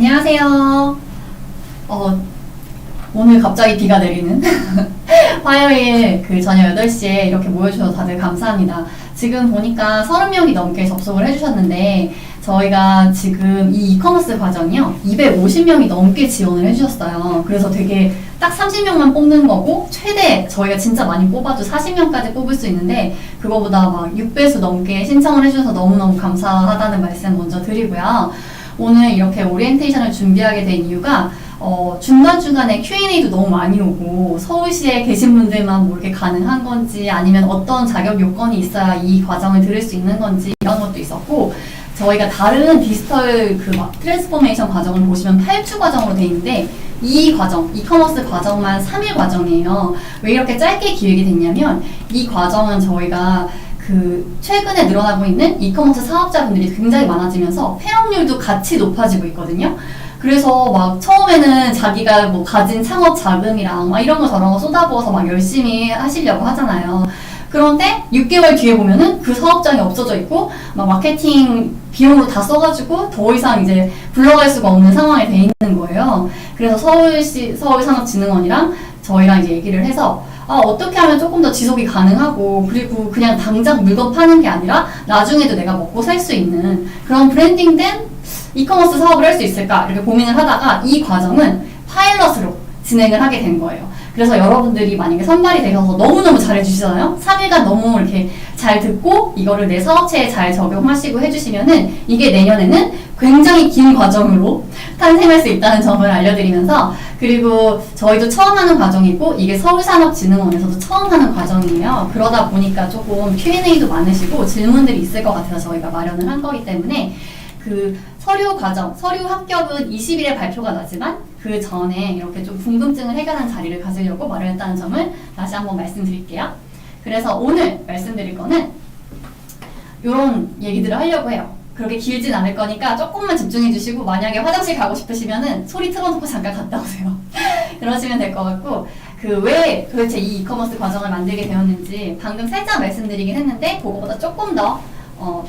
안녕하세요. 오늘 갑자기 비가 내리는 화요일 저녁 8시에 이렇게 모여주셔서 다들 감사합니다. 지금 보니까 30명이 넘게 접속을 해주셨는데 저희가 지금 이 이커머스 과정이요 250명이 넘게 지원을 해주셨어요. 그래서 되게 딱 30명만 뽑는 거고 최대 저희가 진짜 많이 뽑아도 40명까지 뽑을 수 있는데 그거보다 막 6배수 넘게 신청을 해주셔서 너무너무 감사하다는 말씀 먼저 드리고요. 오늘 이렇게 오리엔테이션을 준비하게 된 이유가 중간중간에 Q&A도 너무 많이 오고 서울시에 계신 분들만 뭐 이렇게 가능한 건지 아니면 어떤 자격 요건이 있어야 이 과정을 들을 수 있는 건지 이런 것도 있었고 저희가 다른 디지털 트랜스포메이션 과정을 보시면 8주 과정으로 돼 있는데 이 과정, 이커머스 과정만 3일 과정이에요. 왜 이렇게 짧게 기획이 됐냐면 이 과정은 저희가 최근에 늘어나고 있는 이커머스 사업자분들이 굉장히 많아지면서 폐업률도 같이 높아지고 있거든요. 그래서 막 처음에는 자기가 뭐 가진 창업 자금이랑 막 이런 거 저런 거 쏟아부어서 막 열심히 하시려고 하잖아요. 그런데 6개월 뒤에 보면은 그 사업장이 없어져 있고 막 마케팅 비용으로 다 써가지고 더 이상 이제 굴러갈 수가 없는 상황에 돼 있는 거예요. 그래서 서울산업진흥원이랑 저희랑 이제 얘기를 해서 어떻게 하면 조금 더 지속이 가능하고 그리고 그냥 당장 물건 파는 게 아니라 나중에도 내가 먹고 살 수 있는 그런 브랜딩된 이커머스 사업을 할 수 있을까 이렇게 고민을 하다가 이 과정은 파일럿으로 진행을 하게 된 거예요. 그래서 여러분들이 만약에 선발이 되셔서 너무너무 잘해주시잖아요. 3일간 너무 이렇게 잘 듣고 이거를 내 사업체에 잘 적용하시고 해주시면은 이게 내년에는 굉장히 긴 과정으로 탄생할 수 있다는 점을 알려드리면서 그리고 저희도 처음 하는 과정이고 이게 서울산업진흥원에서도 처음 하는 과정이에요. 그러다 보니까 조금 Q&A도 많으시고 질문들이 있을 것 같아서 저희가 마련을 한 거기 때문에 서류 과정, 서류 합격은 20일에 발표가 나지만 그 전에 이렇게 좀 궁금증을 해결하는 자리를 가지려고 마련했다는 점을 다시 한번 말씀드릴게요. 그래서 오늘 말씀드릴 거는 이런 얘기들을 하려고 해요. 그렇게 길진 않을 거니까 조금만 집중해 주시고 만약에 화장실 가고 싶으시면은 소리 틀어놓고 잠깐 갔다 오세요. 그러시면 될 것 같고 왜 도대체 이 이커머스 과정을 만들게 되었는지 방금 살짝 말씀드리긴 했는데 그거보다 조금 더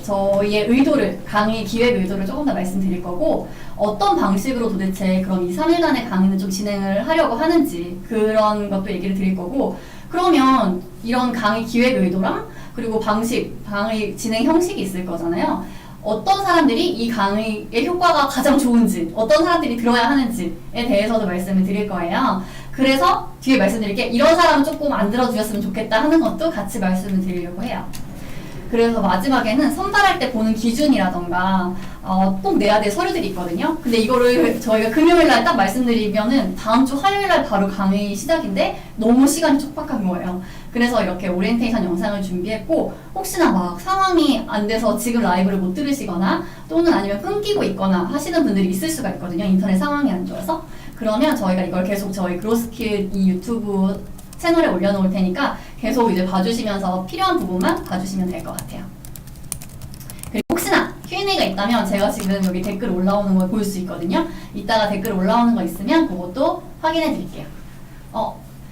저희의 의도를, 강의 기획 의도를 조금 더 말씀드릴 거고 어떤 방식으로 도대체 그럼 2, 3일간의 강의는 좀 진행을 하려고 하는지 그런 것도 얘기를 드릴 거고 그러면 이런 강의 기획 의도랑 그리고 방식, 강의 진행 형식이 있을 거잖아요. 어떤 사람들이 이 강의의 효과가 가장 좋은지 어떤 사람들이 들어야 하는지에 대해서도 말씀을 드릴 거예요. 그래서 뒤에 말씀드릴게 이런 사람은 조금 안 들어주셨으면 좋겠다 하는 것도 같이 말씀을 드리려고 해요. 그래서 마지막에는 선발할 때 보는 기준이라던가 꼭 내야 될 서류들이 있거든요. 근데 이거를 저희가 금요일날 딱 말씀드리면은 다음 주 화요일날 바로 강의 시작인데 너무 시간이 촉박한 거예요. 그래서 이렇게 오리엔테이션 영상을 준비했고 혹시나 막 상황이 안 돼서 지금 라이브를 못 들으시거나 또는 아니면 끊기고 있거나 하시는 분들이 있을 수가 있거든요. 인터넷 상황이 안 좋아서. 그러면 저희가 이걸 계속 저희 그로스킬 이 유튜브 채널에 올려놓을 테니까 계속 이제 봐주시면서 필요한 부분만 봐주시면 될 것 같아요. 그리고 혹시나 Q&A가 있다면 제가 지금 여기 댓글 올라오는 걸 볼 수 있거든요. 이따가 댓글 올라오는 거 있으면 그것도 확인해 드릴게요.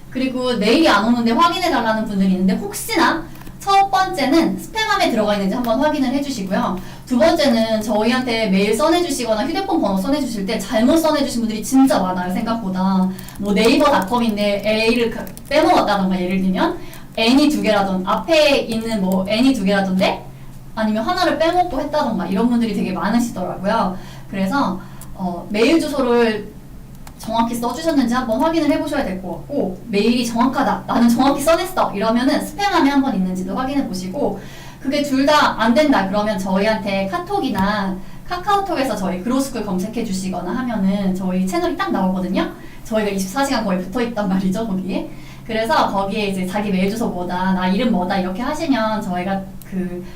그리고 메일이 안 오는데 확인해 달라는 분들이 있는데 혹시나 첫 번째는 스팸함에 들어가 있는지 한번 확인을 해주시고요. 두 번째는 저희한테 메일 써내주시거나 휴대폰 번호 써내주실 때 잘못 써내주신 분들이 진짜 많아요. 생각보다. 뭐 네이버닷컴인데 A를 빼먹었다던가 예를 들면 N이 2개라던 앞에 있는 뭐 N이 2개라던데 아니면 하나를 빼먹고 했다던가 이런 분들이 되게 많으시더라고요. 그래서 메일 주소를 정확히 써주셨는지 한번 확인을 해보셔야 될 것 같고 메일이 정확하다 나는 정확히 써냈어 이러면은 스팸함에 한번 있는지도 확인해 보시고 그게 둘 다 안 된다 그러면 저희한테 카톡이나 카카오톡에서 저희 그로스쿨 검색해 주시거나 하면은 저희 채널이 딱 나오거든요. 저희가 24시간 거의 붙어 있단 말이죠 거기에. 그래서 거기에 이제 자기 메일 주소 뭐다 나 이름 뭐다 이렇게 하시면 저희가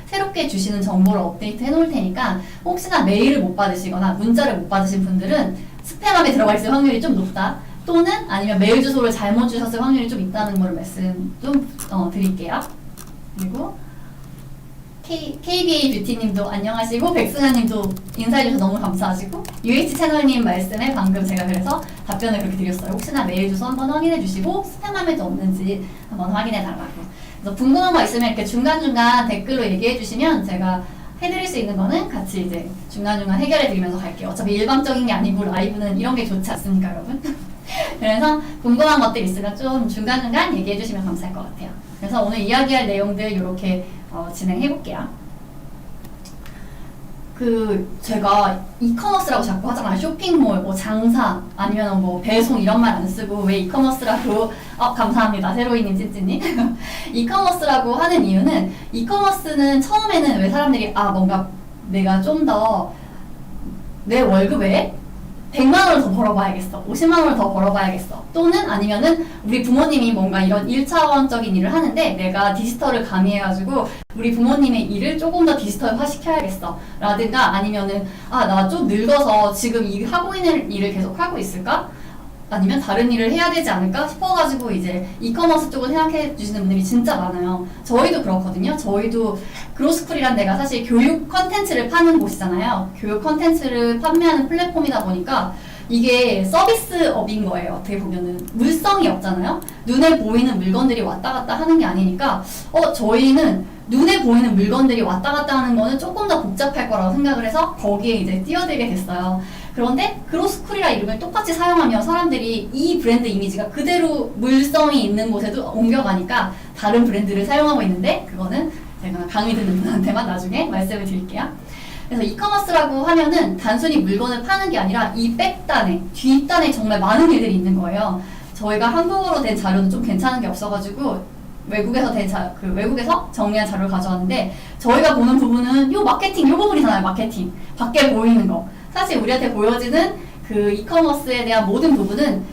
새롭게 주시는 정보를 업데이트 해 놓을 테니까 혹시나 메일을 못 받으시거나 문자를 못 받으신 분들은 스팸함에 들어가 있을 확률이 좀 높다 또는 아니면 메일 주소를 잘못 주셨을 확률이 좀 있다는 걸 말씀 좀 드릴게요. 그리고 KBA 뷰티님도 안녕하시고 백승아님도 인사해주셔서 너무 감사하시고 UH 채널님 말씀에 방금 제가 그래서 답변을 그렇게 드렸어요. 혹시나 메일 주소 한번 확인해주시고 스팸함에도 없는지 한번 확인해달라고. 그래서 궁금한 거 있으면 이렇게 중간중간 댓글로 얘기해주시면 제가 해드릴 수 있는 거는 같이 이제 중간중간 해결해 드리면서 갈게요. 어차피 일방적인 게 아니고 라이브는 이런 게 좋지 않습니까, 여러분? 그래서 궁금한 것들 있으면 좀 중간중간 얘기해 주시면 감사할 것 같아요. 그래서 오늘 이야기할 내용들 이렇게 진행해 볼게요. 제가 이커머스라고 자꾸 하잖아요. 쇼핑몰, 뭐 장사, 아니면 뭐 배송 이런 말 안 쓰고 왜 이커머스라고, 감사합니다. 세로이님, 찐찐님. 이커머스라고 하는 이유는, 이커머스는 처음에는 왜 사람들이, 뭔가 내가 좀 더 내 월급에 100만 원을 더 벌어봐야겠어. 50만 원을 더 벌어봐야겠어. 또는 아니면은 우리 부모님이 뭔가 이런 1차원적인 일을 하는데 내가 디지털을 가미해가지고 우리 부모님의 일을 조금 더 디지털화 시켜야겠어. 라든가 아니면은 나 좀 늙어서 지금 하고 있는 일을 계속 하고 있을까? 아니면 다른 일을 해야 되지 않을까 싶어가지고 이제 이커머스 쪽을 생각해 주시는 분들이 진짜 많아요. 저희도 그렇거든요. 저희도 그로스쿨이란 데가 사실 교육 컨텐츠를 파는 곳이잖아요. 교육 컨텐츠를 판매하는 플랫폼이다 보니까 이게 서비스업인 거예요. 어떻게 보면은 물성이 없잖아요. 눈에 보이는 물건들이 왔다 갔다 하는 게 아니니까 저희는 눈에 보이는 물건들이 왔다 갔다 하는 거는 조금 더 복잡할 거라고 생각을 해서 거기에 이제 뛰어들게 됐어요. 그런데 그로스쿨이라 이름을 똑같이 사용하면 사람들이 이 브랜드 이미지가 그대로 물성이 있는 곳에도 옮겨가니까 다른 브랜드를 사용하고 있는데 그거는 제가 강의 듣는 분한테만 나중에 말씀을 드릴게요. 그래서 이커머스라고 하면은 단순히 물건을 파는 게 아니라 이 백단에, 뒷단에 정말 많은 일들이 있는 거예요. 저희가 한국어로 된 자료는 좀 괜찮은 게 없어가지고 외국에서 정리한 자료를 가져왔는데 저희가 보는 부분은 요 마케팅, 요 부분이잖아요. 마케팅. 밖에 보이는 거. 사실 우리한테 보여지는 그 이커머스에 대한 모든 부분은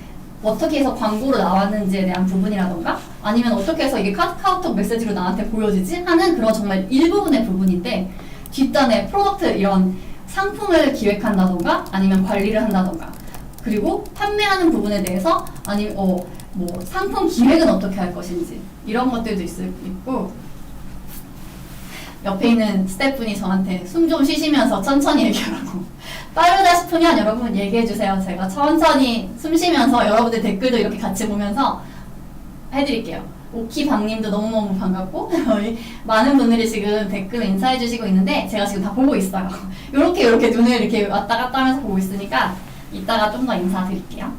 어떻게 해서 광고로 나왔는지에 대한 부분이라던가 아니면 어떻게 해서 이게 카카오톡 메시지로 나한테 보여지지 하는 그런 정말 일부분의 부분인데 뒷단에 프로덕트 이런 상품을 기획한다던가 아니면 관리를 한다던가 그리고 판매하는 부분에 대해서 뭐 상품 기획은 어떻게 할 것인지 이런 것들도 있고 옆에 있는 스태프분이 저한테 숨 좀 쉬시면서 천천히 얘기하라고 빠르다 싶으면 여러분 얘기해주세요. 제가 천천히 숨 쉬면서 여러분들 댓글도 이렇게 같이 보면서 해드릴게요. 오키방님도 너무너무 반갑고 많은 분들이 지금 댓글 인사해주시고 있는데 제가 지금 다 보고 있어요. 요렇게 눈을 이렇게 왔다 갔다 하면서 보고 있으니까 이따가 좀 더 인사드릴게요.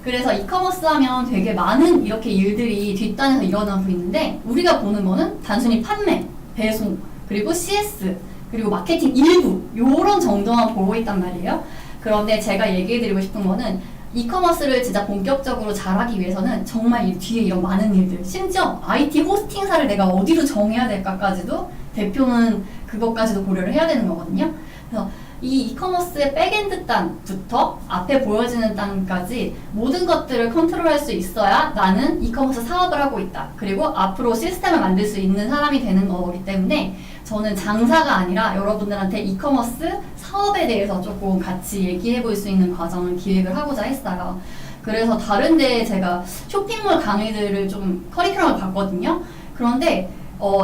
그래서 이커머스 하면 되게 많은 이렇게 일들이 뒷단에서 일어나고 있는데 우리가 보는 거는 단순히 판매, 배송, 그리고 CS, 그리고 마케팅 일부 요런 정도만 보고 있단 말이에요. 그런데 제가 얘기해드리고 싶은 거는 이커머스를 진짜 본격적으로 잘하기 위해서는 정말 이 뒤에 이런 많은 일들 심지어 IT 호스팅사를 내가 어디로 정해야 될까까지도 대표는 그것까지도 고려를 해야 되는 거거든요. 그래서 이 이커머스의 백엔드 단부터 앞에 보여지는 단까지 모든 것들을 컨트롤할 수 있어야 나는 이커머스 사업을 하고 있다. 그리고 앞으로 시스템을 만들 수 있는 사람이 되는 거기 때문에 저는 장사가 아니라 여러분들한테 이커머스 사업에 대해서 조금 같이 얘기해 볼 수 있는 과정을 기획을 하고자 했어요. 그래서 다른 데 제가 쇼핑몰 강의들을 좀 커리큘럼을 봤거든요. 그런데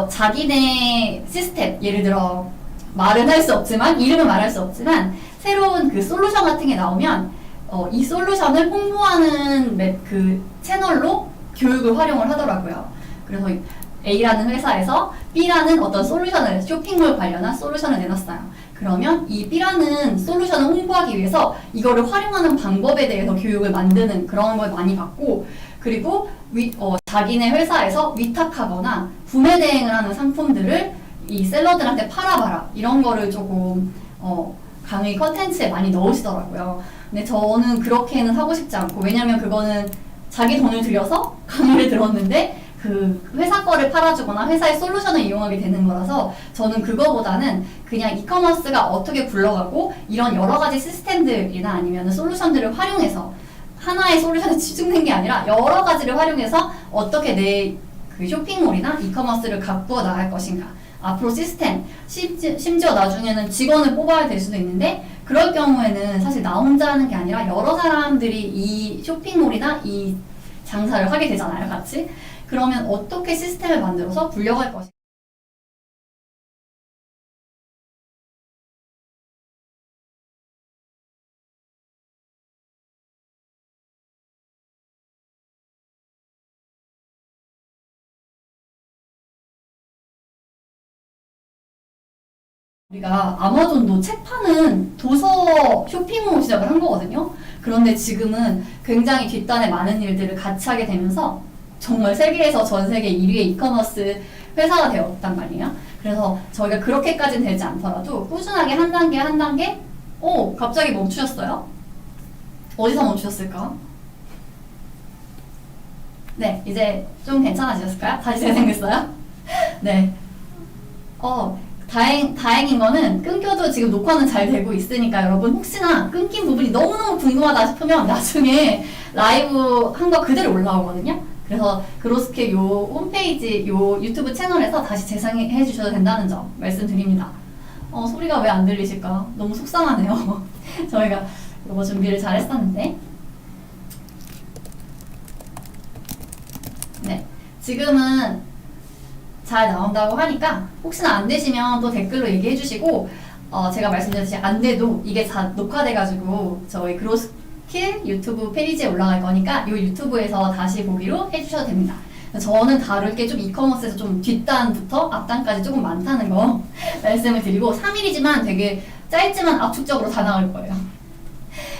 자기네 시스템, 예를 들어 말은 할 수 없지만 이름은 말할 수 없지만 새로운 그 솔루션 같은 게 나오면 이 솔루션을 홍보하는 그 채널로 교육을 활용을 하더라고요. 그래서 A라는 회사에서 B라는 어떤 솔루션을 쇼핑몰 관련한 솔루션을 내놨어요. 그러면 이 B라는 솔루션을 홍보하기 위해서 이거를 활용하는 방법에 대해서 교육을 만드는 그런 걸 많이 받고 그리고 자기네 회사에서 위탁하거나 구매 대행을 하는 상품들을 이 셀러들한테 팔아봐라 이런 거를 조금 강의 컨텐츠에 많이 넣으시더라고요. 근데 저는 그렇게는 하고 싶지 않고 왜냐면 그거는 자기 돈을 들여서 강의를 들었는데 그 회사 거를 팔아주거나 회사의 솔루션을 이용하게 되는 거라서 저는 그거보다는 그냥 이커머스가 어떻게 굴러가고 이런 여러 가지 시스템들이나 아니면 솔루션들을 활용해서 하나의 솔루션에 집중된 게 아니라 여러 가지를 활용해서 어떻게 내 그 쇼핑몰이나 이커머스를 가꾸어 나갈 것인가 앞으로 시스템, 심지어 나중에는 직원을 뽑아야 될 수도 있는데 그럴 경우에는 사실 나 혼자 하는 게 아니라 여러 사람들이 이 쇼핑몰이나 이 장사를 하게 되잖아요, 같이. 그러면 어떻게 시스템을 만들어서 굴려갈 것인가 우리가 아마존도 책 파는 도서 쇼핑몰 시작을 한 거거든요. 그런데 지금은 굉장히 뒷단에 많은 일들을 같이 하게 되면서 정말 세계에서 전 세계 1위의 이커머스 회사가 되었단 말이에요. 그래서 저희가 그렇게까지는 되지 않더라도 꾸준하게 한 단계 한 단계 갑자기 멈추셨어요? 어디서 멈추셨을까? 네, 이제 좀 괜찮아지셨을까요? 다시 재생됐어요? 네. 다행인 거는 끊겨도 지금 녹화는 잘 되고 있으니까 여러분 혹시나 끊긴 부분이 너무너무 궁금하다 싶으면 나중에 라이브 한 거 그대로 올라오거든요. 그래서 그로스케 요 홈페이지 요 유튜브 채널에서 다시 재생해 주셔도 된다는 점 말씀드립니다. 소리가 왜 안 들리실까? 너무 속상하네요. 저희가 이거 준비를 잘 했었는데. 네. 지금은 잘 나온다고 하니까 혹시나 안 되시면 또 댓글로 얘기해 주시고 제가 말씀드렸듯이 안 돼도 이게 다 녹화돼가지고 저희 그로스킬 유튜브 페이지에 올라갈 거니까 이 유튜브에서 다시 보기로 해주셔도 됩니다. 저는 다룰 게 좀 이커머스에서 좀 뒷단부터 앞단까지 조금 많다는 거 말씀을 드리고 3일이지만 되게 짧지만 압축적으로 다 나올 거예요.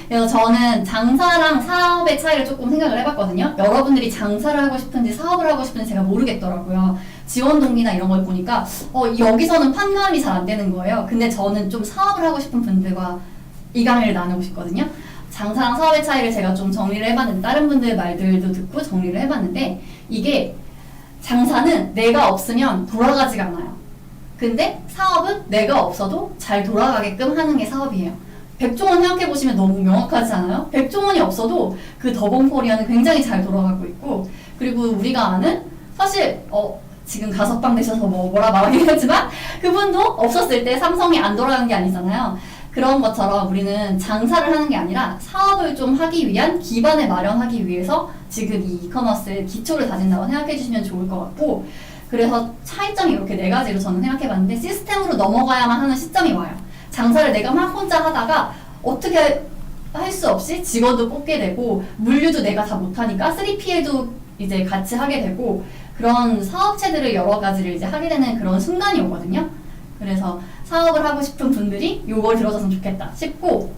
그래서 저는 장사랑 사업의 차이를 조금 생각을 해봤거든요. 여러분들이 장사를 하고 싶은지 사업을 하고 싶은지 제가 모르겠더라고요. 지원 동기나 이런 걸 보니까 여기서는 판가름이 잘 안 되는 거예요. 근데 저는 좀 사업을 하고 싶은 분들과 이 강의를 나누고 싶거든요. 장사랑 사업의 차이를 제가 좀 정리를 해봤는데 다른 분들 말들도 듣고 정리를 해봤는데 이게 장사는 내가 없으면 돌아가지가 않아요. 근데 사업은 내가 없어도 잘 돌아가게끔 하는 게 사업이에요. 백종원 생각해보시면 너무 명확하지 않아요? 백종원이 없어도 그 더본코리아는 굉장히 잘 돌아가고 있고 그리고 우리가 아는 사실 지금 가석방 되셔서 뭐라 말하긴 했지만 그분도 없었을 때 삼성이 안 돌아가는 게 아니잖아요. 그런 것처럼 우리는 장사를 하는 게 아니라 사업을 좀 하기 위한 기반을 마련하기 위해서 지금 이 이커머스의 기초를 다진다고 생각해 주시면 좋을 것 같고 그래서 차이점이 이렇게 네 가지로 저는 생각해 봤는데 시스템으로 넘어가야만 하는 시점이 와요. 장사를 내가 막 혼자 하다가 어떻게 할 수 없이 직원도 뽑게 되고 물류도 내가 다 못하니까 3PL도 이제 같이 하게 되고 그런 사업체들을 여러 가지를 이제 하게 되는 그런 순간이 오거든요. 그래서 사업을 하고 싶은 분들이 요걸 들어줬으면 좋겠다 싶고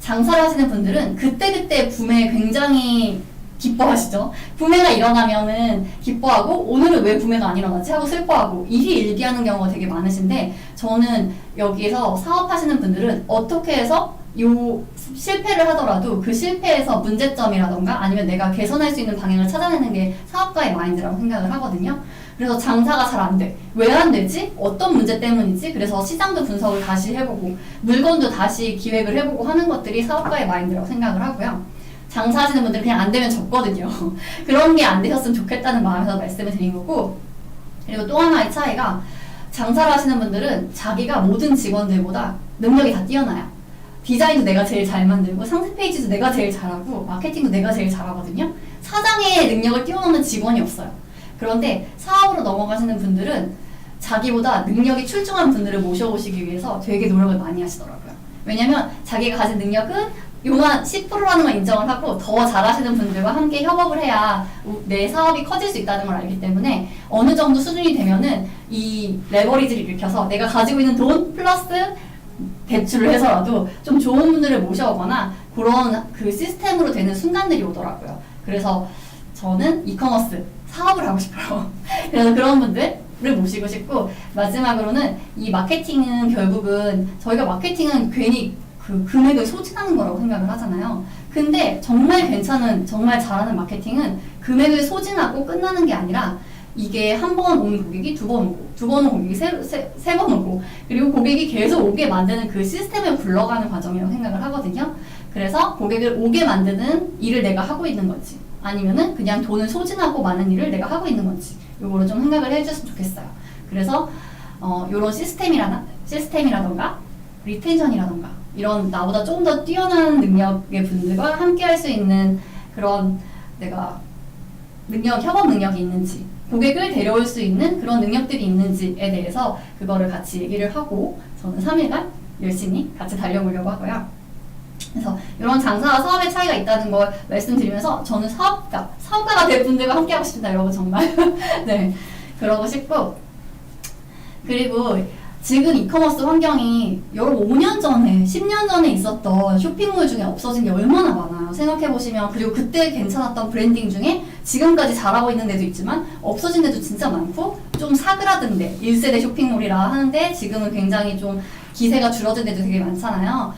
장사를 하시는 분들은 그때그때 구매 굉장히 기뻐하시죠. 구매가 일어나면은 기뻐하고 오늘은 왜 구매가 안 일어나지 하고 슬퍼하고 일희일비하는 경우가 되게 많으신데 저는 여기에서 사업하시는 분들은 어떻게 해서 요 실패를 하더라도 그 실패에서 문제점이라던가 아니면 내가 개선할 수 있는 방향을 찾아내는 게 사업가의 마인드라고 생각을 하거든요. 그래서 장사가 잘 안 돼. 왜 안 되지? 어떤 문제 때문이지? 그래서 시장도 분석을 다시 해보고 물건도 다시 기획을 해보고 하는 것들이 사업가의 마인드라고 생각을 하고요. 장사하시는 분들은 그냥 안 되면 접거든요. 그런 게 안 되셨으면 좋겠다는 마음에서 말씀을 드린 거고 그리고 또 하나의 차이가 장사를 하시는 분들은 자기가 모든 직원들보다 능력이 다 뛰어나요. 디자인도 내가 제일 잘 만들고 상세 페이지도 내가 제일 잘하고 마케팅도 내가 제일 잘하거든요. 사장의 능력을 뛰어넘는 직원이 없어요. 그런데 사업으로 넘어가시는 분들은 자기보다 능력이 출중한 분들을 모셔오시기 위해서 되게 노력을 많이 하시더라고요. 왜냐면 자기가 가진 능력은 요만 10%라는 걸 인정을 하고 더 잘하시는 분들과 함께 협업을 해야 내 사업이 커질 수 있다는 걸 알기 때문에 어느 정도 수준이 되면은 이 레버리지를 일으켜서 내가 가지고 있는 돈 플러스 대출을 해서라도 좀 좋은 분들을 모셔오거나 그런 그 시스템으로 되는 순간들이 오더라고요. 그래서 저는 이커머스 사업을 하고 싶어요. 그래서 그런 분들을 모시고 싶고 마지막으로는 이 마케팅은 결국은 저희가 마케팅은 괜히 그 금액을 소진하는 거라고 생각을 하잖아요. 근데 정말 괜찮은 정말 잘하는 마케팅은 금액을 소진하고 끝나는 게 아니라 이게 한 번 온 고객이 두 번 오고 두 번 온 고객이 세 번 오고 그리고 고객이 계속 오게 만드는 그 시스템을 굴러가는 과정이라고 생각을 하거든요. 그래서 고객을 오게 만드는 일을 내가 하고 있는 건지 아니면은 그냥 돈을 소진하고 많은 일을 내가 하고 있는 건지 요거를 좀 생각을 해주셨으면 좋겠어요. 그래서 요런 시스템이라던가 리텐션이라던가 이런 나보다 조금 더 뛰어난 능력의 분들과 함께 할 수 있는 그런 내가 협업 능력이 있는지 고객을 데려올 수 있는 그런 능력들이 있는지에 대해서 그거를 같이 얘기를 하고 저는 3일간 열심히 같이 달려보려고 하고요. 그래서 이런 장사와 사업의 차이가 있다는 걸 말씀드리면서 저는 사업가가 될 분들과 함께 하고 싶다 여러분 정말 네 그러고 싶고 그리고 지금 이커머스 환경이 여러분 5년 전에, 10년 전에 있었던 쇼핑몰 중에 없어진 게 얼마나 많아요. 생각해보시면. 그리고 그때 괜찮았던 브랜딩 중에 지금까지 잘하고 있는 데도 있지만 없어진 데도 진짜 많고 좀 사그라든 데, 1세대 쇼핑몰이라 하는데 지금은 굉장히 좀 기세가 줄어든 데도 되게 많잖아요.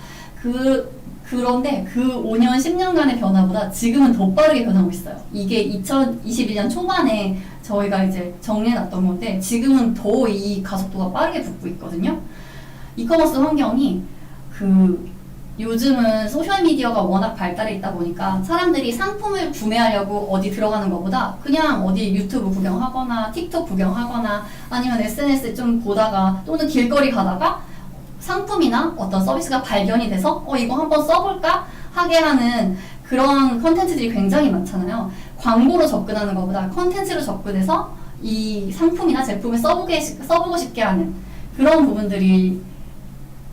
그런데 그 5년, 10년간의 변화보다 지금은 더 빠르게 변하고 있어요. 이게 2021년 초반에 저희가 이제 정리해놨던 건데 지금은 더 이 가속도가 빠르게 붙고 있거든요. 이커머스 환경이 요즘은 소셜미디어가 워낙 발달해 있다 보니까 사람들이 상품을 구매하려고 어디 들어가는 것보다 그냥 어디 유튜브 구경하거나 틱톡 구경하거나 아니면 SNS 좀 보다가 또는 길거리 가다가 상품이나 어떤 서비스가 발견이 돼서 이거 한번 써볼까 하게 하는 그런 컨텐츠들이 굉장히 많잖아요. 광고로 접근하는 것보다 컨텐츠로 접근해서 이 상품이나 제품을 써보고 싶게 하는 그런 부분들이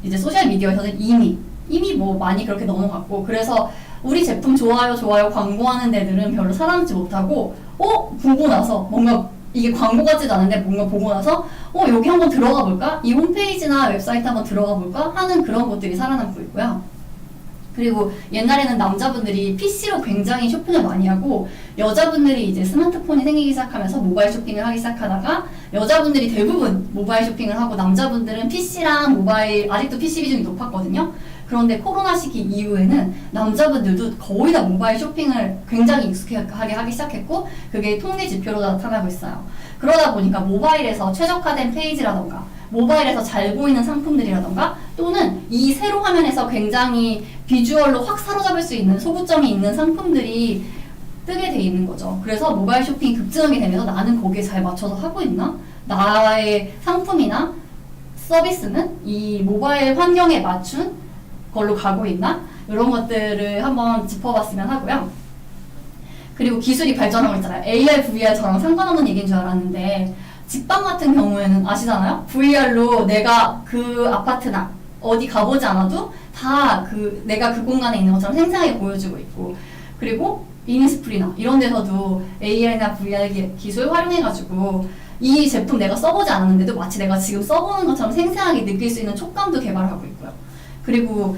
이제 소셜미디어에서는 이미 뭐 많이 그렇게 넘어갔고, 그래서 우리 제품 좋아요 광고하는 데들은 별로 살아남지 못하고 보고 나서 뭔가 이게 광고 같지도 않은데 뭔가 보고 나서 여기 한번 들어가 볼까? 이 홈페이지나 웹사이트 한번 들어가 볼까? 하는 그런 것들이 살아남고 있고요. 그리고 옛날에는 남자분들이 PC로 굉장히 쇼핑을 많이 하고 여자분들이 이제 스마트폰이 생기기 시작하면서 모바일 쇼핑을 하기 시작하다가 여자분들이 대부분 모바일 쇼핑을 하고 남자분들은 PC랑 모바일, 아직도 PC 비중이 높았거든요. 그런데 코로나 시기 이후에는 남자분들도 거의 다 모바일 쇼핑을 굉장히 익숙하게 하기 시작했고 그게 통계 지표로 나타나고 있어요. 그러다 보니까 모바일에서 최적화된 페이지라던가 모바일에서 잘 보이는 상품들이라던가 또는 이 세로 화면에서 굉장히 비주얼로 확 사로잡을 수 있는 소구점이 있는 상품들이 뜨게 돼 있는 거죠. 그래서 모바일 쇼핑이 급증하게 되면서 나는 거기에 잘 맞춰서 하고 있나? 나의 상품이나 서비스는 이 모바일 환경에 맞춘 걸로 가고 있나? 이런 것들을 한번 짚어봤으면 하고요. 그리고 기술이 발전하고 있잖아요. AR, VR 저랑 상관없는 얘기인 줄 알았는데 직방 같은 경우에는 아시잖아요? VR로 내가 그 아파트나 어디 가보지 않아도 다 내가 그 공간에 있는 것처럼 생생하게 보여주고 있고, 그리고 이니스프리나 이런 데서도 AR이나 VR 기술 활용해가지고 이 제품 내가 써보지 않았는데도 마치 내가 지금 써보는 것처럼 생생하게 느낄 수 있는 촉감도 개발하고 있고요. 그리고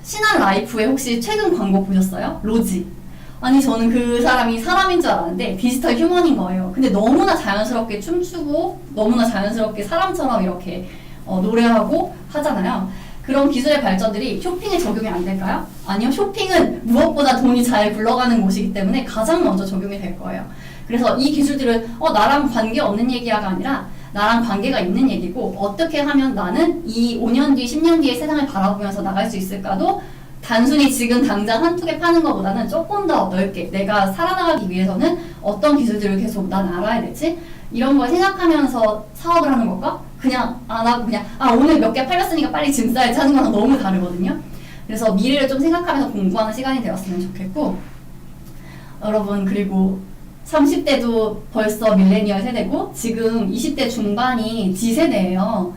신한 라이프에 혹시 최근 광고 보셨어요? 로지. 아니 저는 그 사람이 사람인 줄 알았는데 디지털 휴먼인 거예요. 근데 너무나 자연스럽게 춤추고 너무나 자연스럽게 사람처럼 이렇게 노래하고 하잖아요. 그런 기술의 발전들이 쇼핑에 적용이 안 될까요? 아니요. 쇼핑은 무엇보다 돈이 잘 굴러가는 곳이기 때문에 가장 먼저 적용이 될 거예요. 그래서 이 기술들은 나랑 관계없는 얘기가 아니라 나랑 관계가 있는 얘기고 어떻게 하면 나는 이 5년 뒤, 10년 뒤의 세상을 바라보면서 나갈 수 있을까도 단순히 지금 당장 한두 개 파는 것보다는 조금 더 넓게 내가 살아나가기 위해서는 어떤 기술들을 계속 난 알아야 되지? 이런 걸 생각하면서 사업을 하는 것과 그냥 안 하고 그냥 오늘 몇 개 팔렸으니까 빨리 짐 싸야지 하는 거랑 너무 다르거든요. 그래서 미래를 좀 생각하면서 공부하는 시간이 되었으면 좋겠고, 여러분 그리고 30대도 벌써 밀레니얼 세대고 지금 20대 중반이 G세대예요.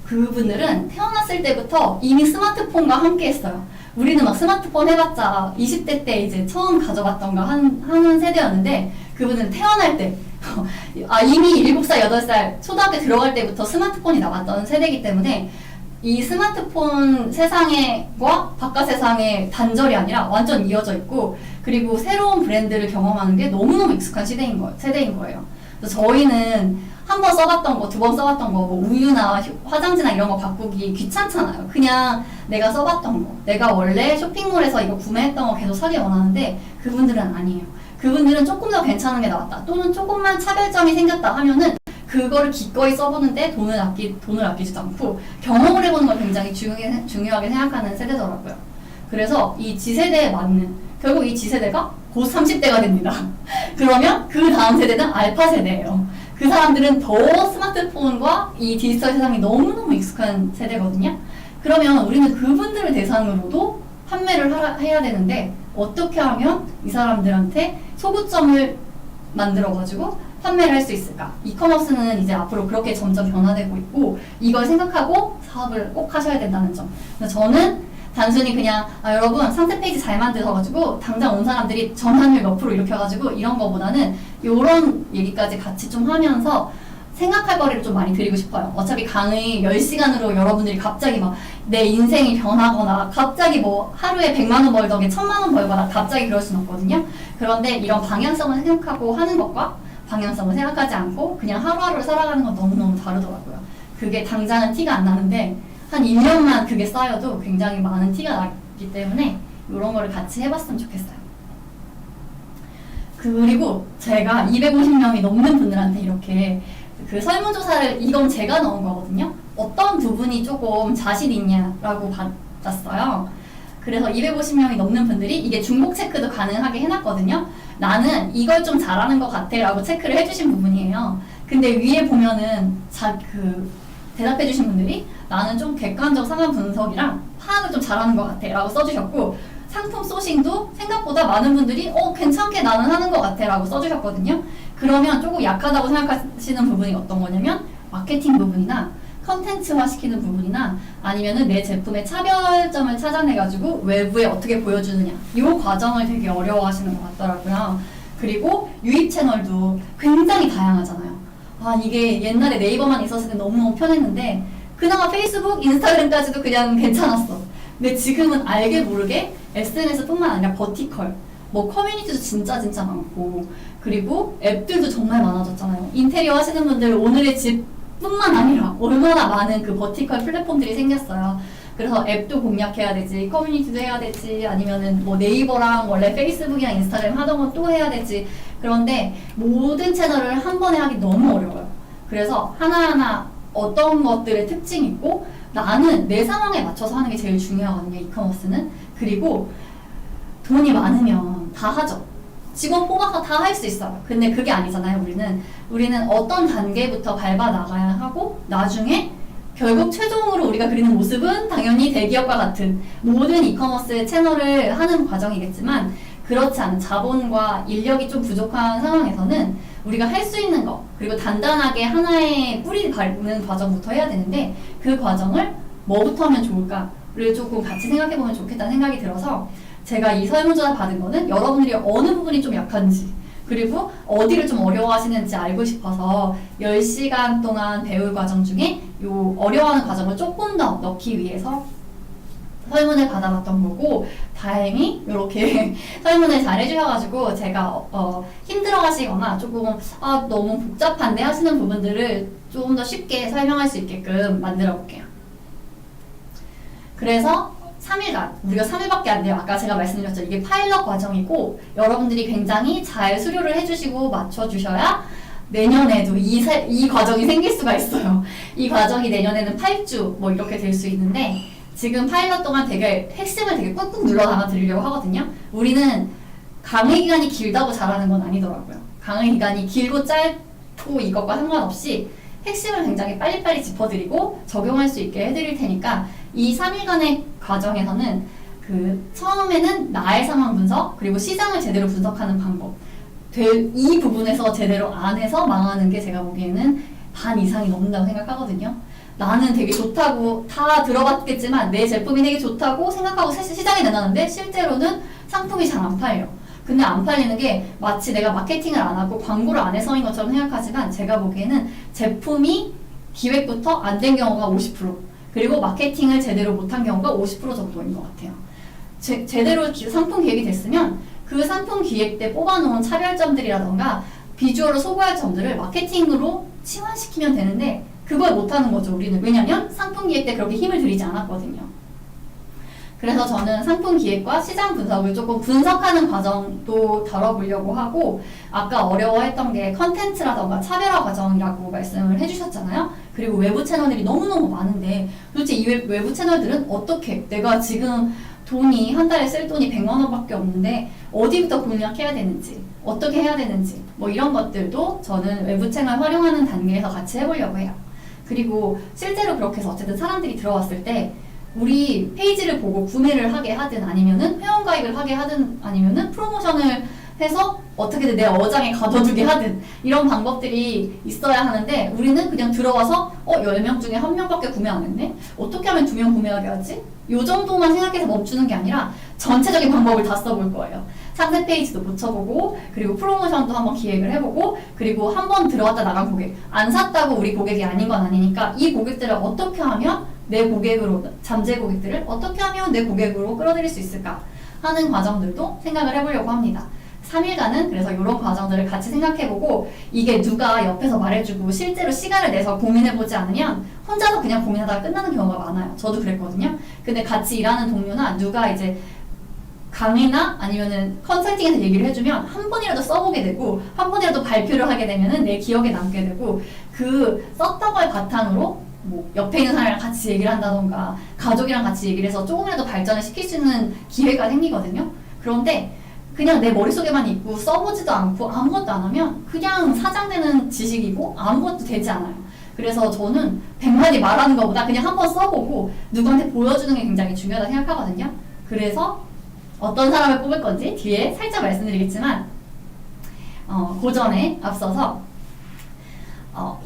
그분들은 태어났을 때부터 이미 스마트폰과 함께 했어요. 우리는 막 스마트폰 해봤자 20대 때 이제 처음 가져봤던가 하는 세대였는데 그분은 태어날 때 이미 7살, 8살 초등학교 들어갈 때부터 스마트폰이 나왔던 세대이기 때문에 이 스마트폰 세상과 바깥 세상의 단절이 아니라 완전 이어져 있고, 그리고 새로운 브랜드를 경험하는 게 너무너무 익숙한 세대인 거예요. 그래서 저희는 한 번 써봤던 거, 두 번 써봤던 거, 뭐 우유나 화장지나 이런 거 바꾸기 귀찮잖아요. 그냥 내가 써봤던 거, 내가 원래 쇼핑몰에서 이거 구매했던 거 계속 사기 원하는데 그분들은 아니에요. 그분들은 조금 더 괜찮은 게 나왔다 또는 조금만 차별점이 생겼다 하면은 그거를 기꺼이 써보는데 돈을 아끼지도 않고 경험을 해보는 걸 굉장히 중요하게 생각하는 세대더라고요. 그래서 이 G세대에 맞는, 결국 이 G세대가 곧 30대가 됩니다. 그러면 그 다음 세대는 알파 세대예요. 그 사람들은 더 스마트폰과 이 디지털 세상이 너무너무 익숙한 세대거든요. 그러면 우리는 그분들을 대상으로도 판매를 해야 되는데 어떻게 하면 이 사람들한테 소구점을 만들어가지고 판매를 할 수 있을까? 이커머스는 이제 앞으로 그렇게 점점 변화되고 있고 이걸 생각하고 사업을 꼭 하셔야 된다는 점. 그래서 저는 단순히 그냥 여러분 상세 페이지 잘 만들어가지고 당장 온 사람들이 전환율 몇 프로 일으켜가지고 이런 거보다는 이런 얘기까지 같이 좀 하면서 생각할 거리를 좀 많이 드리고 싶어요. 어차피 강의 10시간으로 여러분들이 갑자기 막 내 인생이 변하거나 갑자기 뭐 하루에 100만 원 벌던 게 1000만 원 벌거나 갑자기 그럴 수는 없거든요. 그런데 이런 방향성을 생각하고 하는 것과 방향성을 생각하지 않고 그냥 하루하루를 살아가는 건 너무너무 다르더라고요. 그게 당장은 티가 안 나는데 한 1년만 그게 쌓여도 굉장히 많은 티가 나기 때문에 이런 거를 같이 해봤으면 좋겠어요. 그리고 제가 250명이 넘는 분들한테 이렇게 그 설문조사를 이건 제가 넣은 거거든요. 어떤 부분이 조금 자신 있냐라고 받았어요. 그래서 250명이 넘는 분들이 이게 중복 체크도 가능하게 해놨거든요. 나는 이걸 좀 잘하는 것 같아 라고 체크를 해주신 부분이에요. 근데 위에 보면은 대답해주신 분들이 나는 좀 객관적 상황 분석이랑 파악을 좀 잘하는 것 같아 라고 써주셨고, 상품 소싱도 생각보다 많은 분들이 괜찮게 나는 하는 것 같아 라고 써주셨거든요. 그러면 조금 약하다고 생각하시는 부분이 어떤 거냐면 마케팅 부분이나 컨텐츠화 시키는 부분이나 아니면은 내 제품의 차별점을 찾아내가지고 외부에 어떻게 보여주느냐, 이 과정을 되게 어려워하시는 것 같더라고요. 그리고 유입 채널도 굉장히 다양하잖아요. 이게 옛날에 네이버만 있었을 때 너무너무 편했는데 그나마 페이스북, 인스타그램까지도 그냥 괜찮았어. 근데 지금은 알게 모르게 SNS뿐만 아니라 버티컬, 뭐 커뮤니티도 진짜 많고, 그리고 앱들도 정말 많아졌잖아요. 인테리어 하시는 분들 오늘의 집뿐만 아니라 얼마나 많은 그 버티컬 플랫폼들이 생겼어요. 그래서 앱도 공략해야 되지, 커뮤니티도 해야 되지, 아니면은 뭐 네이버랑 원래 페이스북이랑 인스타그램 하던 건 또 해야 되지. 그런데 모든 채널을 한 번에 하기 너무 어려워요. 그래서 하나하나 어떤 것들의 특징이 있고 나는 내 상황에 맞춰서 하는 게 제일 중요하거든요, 이커머스는. 그리고 돈이 많으면 다 하죠. 직원 뽑아서 다 할 수 있어요. 근데 그게 아니잖아요. 우리는 어떤 단계부터 밟아 나가야 하고 나중에 결국 최종으로 우리가 그리는 모습은 당연히 대기업과 같은 모든 이커머스 채널을 하는 과정이겠지만, 그렇지 않은 자본과 인력이 좀 부족한 상황에서는 우리가 할 수 있는 거, 그리고 단단하게 하나의 뿌리 밟는 과정부터 해야 되는데, 그 과정을 뭐부터 하면 좋을까를 조금 같이 생각해보면 좋겠다는 생각이 들어서 제가 이 설문조사 받은 거는 여러분들이 어느 부분이 좀 약한지, 그리고 어디를 좀 어려워하시는지 알고 싶어서 10시간 동안 배울 과정 중에 요 어려워하는 과정을 조금 더 넣기 위해서 설문을 받아봤던 거고, 다행히 이렇게 설문을 잘 해주셔가지고 제가 힘들어 하시거나 조금 너무 복잡한데 하시는 부분들을 조금 더 쉽게 설명할 수 있게끔 만들어 볼게요. 그래서 3일간, 우리가 3일밖에 안 돼요. 아까 제가 말씀드렸죠. 이게 파일럿 과정이고 여러분들이 굉장히 잘 수료를 해주시고 맞춰주셔야 내년에도 이 과정이 생길 수가 있어요. 이 과정이 내년에는 8주 뭐 이렇게 될 수 있는데, 지금 파일럿 동안 되게 핵심을 되게 꾹꾹 눌러 담아 드리려고 하거든요. 우리는 강의 기간이 길다고 잘하는 건 아니더라고요. 강의 기간이 길고 짧고 이것과 상관없이 핵심을 굉장히 빨리빨리 짚어드리고 적용할 수 있게 해드릴 테니까, 이 3일간의 과정에서는 처음에는 나의 상황 분석, 그리고 시장을 제대로 분석하는 방법, 이 부분에서 제대로 안 해서 망하는 게 제가 보기에는 반 이상이 넘는다고 생각하거든요. 나는 되게 좋다고 다 들어봤겠지만 내 제품이 되게 좋다고 생각하고 시장에 내놨는데 실제로는 상품이 잘 안 팔려. 근데 안 팔리는 게 마치 내가 마케팅을 안 하고 광고를 안 해서인 것처럼 생각하지만, 제가 보기에는 제품이 기획부터 안 된 경우가 50%, 그리고 마케팅을 제대로 못한 경우가 50% 정도인 것 같아요. 제대로 상품 기획이 됐으면 그 상품 기획 때 뽑아놓은 차별점들이라던가 비주얼을 소구할 점들을 마케팅으로 치환시키면 되는데 그걸 못하는 거죠, 우리는. 왜냐면 상품 기획 때 그렇게 힘을 들이지 않았거든요. 그래서 저는 상품 기획과 시장 분석을 조금 분석하는 과정도 다뤄보려고 하고, 아까 어려워했던 게 컨텐츠라던가 차별화 과정이라고 말씀을 해주셨잖아요. 그리고 외부 채널들이 너무너무 많은데 도대체 이 외부 채널들은 어떻게, 내가 지금 한 달에 쓸 돈이 100만 원밖에 없는데 어디부터 공략해야 되는지, 어떻게 해야 되는지, 뭐 이런 것들도 저는 외부 채널 활용하는 단계에서 같이 해보려고 해요. 그리고 실제로 그렇게 해서 어쨌든 사람들이 들어왔을 때 우리 페이지를 보고 구매를 하게 하든, 아니면은 회원가입을 하게 하든, 아니면은 프로모션을 해서 어떻게든 내 어장에 가둬두게 하든, 이런 방법들이 있어야 하는데 우리는 그냥 들어와서 10명 중에 1명밖에 구매 안 했네? 어떻게 하면 2명 구매하게 하지? 요 정도만 생각해서 멈추는 게 아니라 전체적인 방법을 다 써볼 거예요. 상세 페이지도 고쳐보고, 그리고 프로모션도 한번 기획을 해보고, 그리고 한번 들어왔다 나간 고객, 안 샀다고 우리 고객이 아닌 건 아니니까 이 고객들을 어떻게 하면 내 고객으로, 잠재 고객들을 어떻게 하면 내 고객으로 끌어들일 수 있을까 하는 과정들도 생각을 해보려고 합니다. 3일간은 그래서 이런 과정들을 같이 생각해보고, 이게 누가 옆에서 말해주고 실제로 시간을 내서 고민해보지 않으면 혼자서 그냥 고민하다가 끝나는 경우가 많아요. 저도 그랬거든요. 근데 같이 일하는 동료나 누가 이제 강의나 아니면은 컨설팅에서 얘기를 해주면 한 번이라도 써보게 되고, 한 번이라도 발표를 하게 되면은 내 기억에 남게 되고, 그 썼던 걸 바탕으로 뭐 옆에 있는 사람이랑 같이 얘기를 한다던가 가족이랑 같이 얘기를 해서 조금이라도 발전을 시킬 수 있는 기회가 생기거든요. 그런데 그냥 내 머릿속에만 있고 써보지도 않고 아무것도 안 하면 그냥 사장되는 지식이고 아무것도 되지 않아요. 그래서 저는 100마디 말하는 것보다 그냥 한번 써보고 누구한테 보여주는 게 굉장히 중요하다고 생각하거든요. 그래서 어떤 사람을 뽑을 건지 뒤에 살짝 말씀드리겠지만, 그 전에 앞서서